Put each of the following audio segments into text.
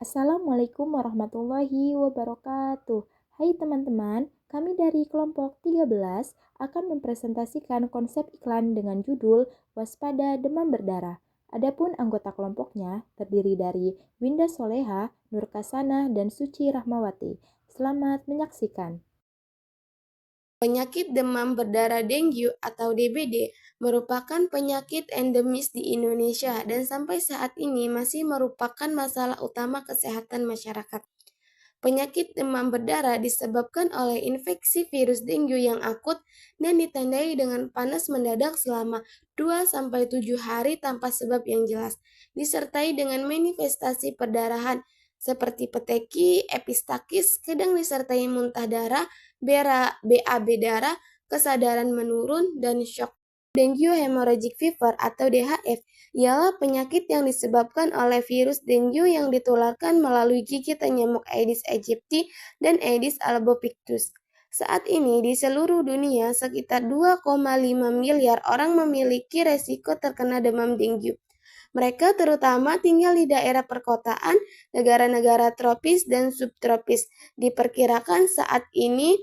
Assalamualaikum warahmatullahi wabarakatuh. Hai teman-teman, kami dari kelompok 13 akan mempresentasikan konsep iklan dengan judul Waspada Demam Berdarah. Adapun anggota kelompoknya terdiri dari Winda Soleha, Nur Kasana, dan Suci Rahmawati. Selamat menyaksikan. Penyakit demam berdarah dengue atau DBD merupakan penyakit endemis di Indonesia dan sampai saat ini masih merupakan masalah utama kesehatan masyarakat. Penyakit demam berdarah disebabkan oleh infeksi virus dengue yang akut dan ditandai dengan panas mendadak selama 2-7 hari tanpa sebab yang jelas, disertai dengan manifestasi perdarahan seperti peteki, epistakis, kadang disertai muntah darah, BAB darah, kesadaran menurun, dan shock. Dengue hemorrhagic fever atau DHF ialah penyakit yang disebabkan oleh virus dengue yang ditularkan melalui gigitan nyamuk Aedes aegypti dan Aedes albopictus. Saat ini di seluruh dunia sekitar 2,5 miliar orang memiliki resiko terkena demam dengue. Mereka terutama tinggal di daerah perkotaan, negara-negara tropis dan subtropis. Diperkirakan saat ini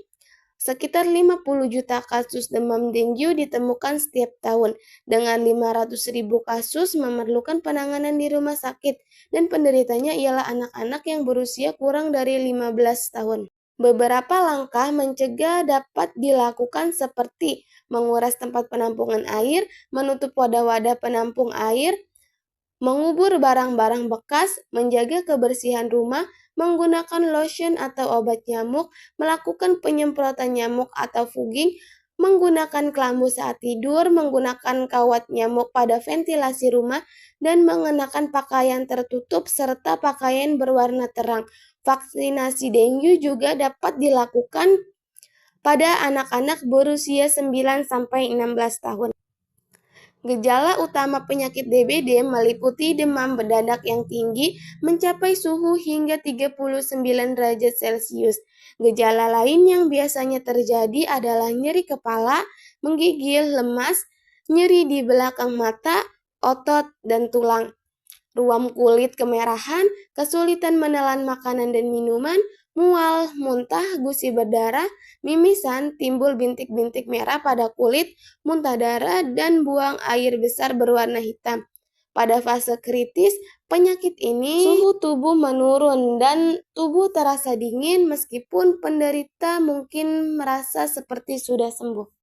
sekitar 50 juta kasus demam dengue ditemukan setiap tahun, dengan 500.000 kasus memerlukan penanganan di rumah sakit, dan penderitanya ialah anak-anak yang berusia kurang dari 15 tahun. Beberapa langkah mencegah dapat dilakukan seperti menguras tempat penampungan air, menutup wadah-wadah penampung air, mengubur barang-barang bekas, menjaga kebersihan rumah, menggunakan lotion atau obat nyamuk, melakukan penyemprotan nyamuk atau fogging, menggunakan kelambu saat tidur, menggunakan kawat nyamuk pada ventilasi rumah, dan mengenakan pakaian tertutup serta pakaian berwarna terang. Vaksinasi dengue juga dapat dilakukan pada anak-anak berusia 9-16 tahun. Gejala utama penyakit DBD meliputi demam berdadak yang tinggi mencapai suhu hingga 39 derajat Celcius. Gejala lain yang biasanya terjadi adalah nyeri kepala, menggigil, lemas, nyeri di belakang mata, otot, dan tulang, ruam kulit kemerahan, kesulitan menelan makanan dan minuman, mual, muntah, gusi berdarah, mimisan, timbul bintik-bintik merah pada kulit, muntah darah, dan buang air besar berwarna hitam. Pada fase kritis, penyakit ini suhu tubuh menurun dan tubuh terasa dingin meskipun penderita mungkin merasa seperti sudah sembuh.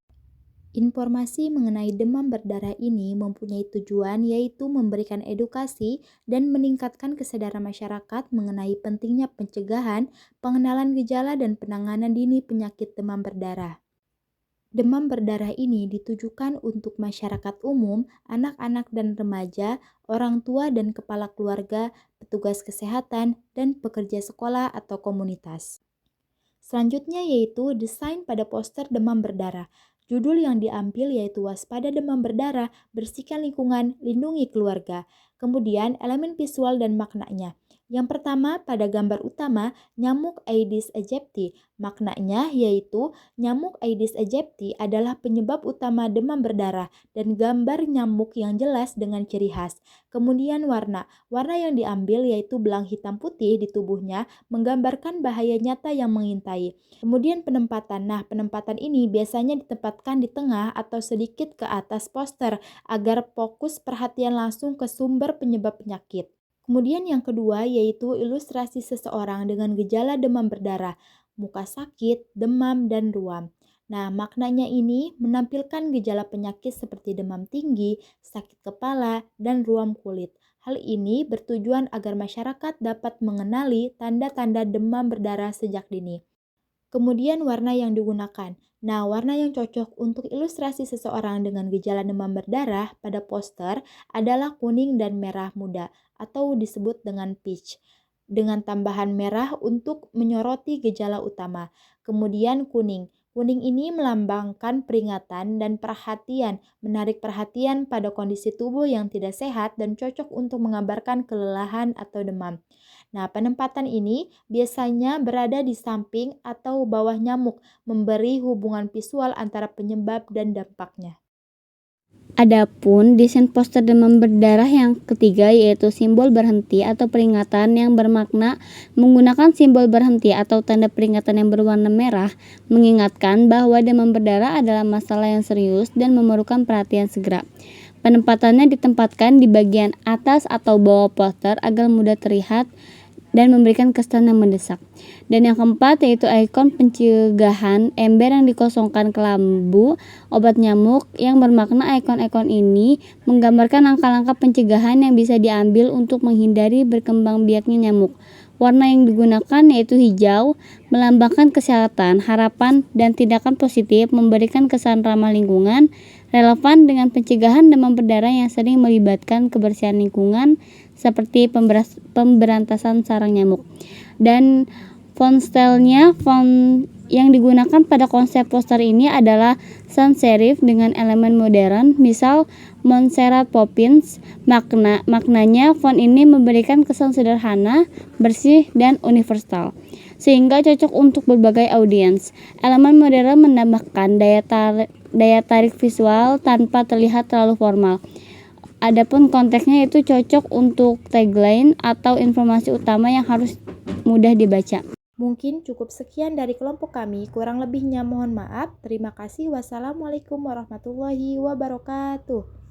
Informasi mengenai demam berdarah ini mempunyai tujuan yaitu memberikan edukasi dan meningkatkan kesadaran masyarakat mengenai pentingnya pencegahan, pengenalan gejala, dan penanganan dini penyakit demam berdarah. Demam berdarah ini ditujukan untuk masyarakat umum, anak-anak dan remaja, orang tua dan kepala keluarga, petugas kesehatan, dan pekerja sekolah atau komunitas. Selanjutnya yaitu desain pada poster demam berdarah. Judul yang diambil yaitu Waspada Demam Berdarah, Bersihkan Lingkungan, Lindungi Keluarga. Kemudian elemen visual dan maknanya. Yang pertama, pada gambar utama, nyamuk Aedes aegypti. Maknanya yaitu nyamuk Aedes aegypti adalah penyebab utama demam berdarah dan gambar nyamuk yang jelas dengan ciri khas. Kemudian warna. Warna yang diambil yaitu belang hitam putih di tubuhnya menggambarkan bahaya nyata yang mengintai. Kemudian penempatan. Nah, penempatan ini biasanya ditempatkan di tengah atau sedikit ke atas poster agar fokus perhatian langsung ke sumber penyebab penyakit. Kemudian yang kedua yaitu ilustrasi seseorang dengan gejala demam berdarah, muka sakit, demam, dan ruam. Nah, maknanya ini menampilkan gejala penyakit seperti demam tinggi, sakit kepala, dan ruam kulit. Hal ini bertujuan agar masyarakat dapat mengenali tanda-tanda demam berdarah sejak dini. Kemudian warna yang digunakan. Nah, warna yang cocok untuk ilustrasi seseorang dengan gejala demam berdarah pada poster adalah kuning dan merah muda atau disebut dengan peach, dengan tambahan merah untuk menyoroti gejala utama. Kemudian kuning. Kuning ini melambangkan peringatan dan perhatian, menarik perhatian pada kondisi tubuh yang tidak sehat dan cocok untuk mengabarkan kelelahan atau demam. Nah, penempatan ini biasanya berada di samping atau bawah nyamuk, memberi hubungan visual antara penyebab dan dampaknya. Adapun desain poster demam berdarah yang ketiga yaitu simbol berhenti atau peringatan yang bermakna menggunakan simbol berhenti atau tanda peringatan yang berwarna merah, mengingatkan bahwa demam berdarah adalah masalah yang serius dan memerlukan perhatian segera. Penempatannya ditempatkan di bagian atas atau bawah poster agar mudah terlihat dan memberikan kesan yang mendesak. Dan yang keempat yaitu ikon pencegahan ember yang dikosongkan ke lambu obat nyamuk yang bermakna ikon-ikon ini menggambarkan langkah-langkah pencegahan yang bisa diambil untuk menghindari berkembang biaknya nyamuk. Warna yang digunakan yaitu hijau, melambangkan kesehatan, harapan, dan tindakan positif, memberikan kesan ramah lingkungan, relevan dengan pencegahan demam berdarah yang sering melibatkan kebersihan lingkungan seperti pemberantasan sarang nyamuk. Dan font yang digunakan pada konsep poster ini adalah sans serif dengan elemen modern, misal Montserrat Poppins. Maknanya font ini memberikan kesan sederhana, bersih, dan universal, sehingga cocok untuk berbagai audiens. Elemen modern menambahkan daya tarik visual tanpa terlihat terlalu formal. Adapun konteksnya itu cocok untuk tagline atau informasi utama yang harus mudah dibaca. Mungkin cukup sekian dari kelompok kami, kurang lebihnya mohon maaf. Terima kasih. Wassalamualaikum warahmatullahi wabarakatuh.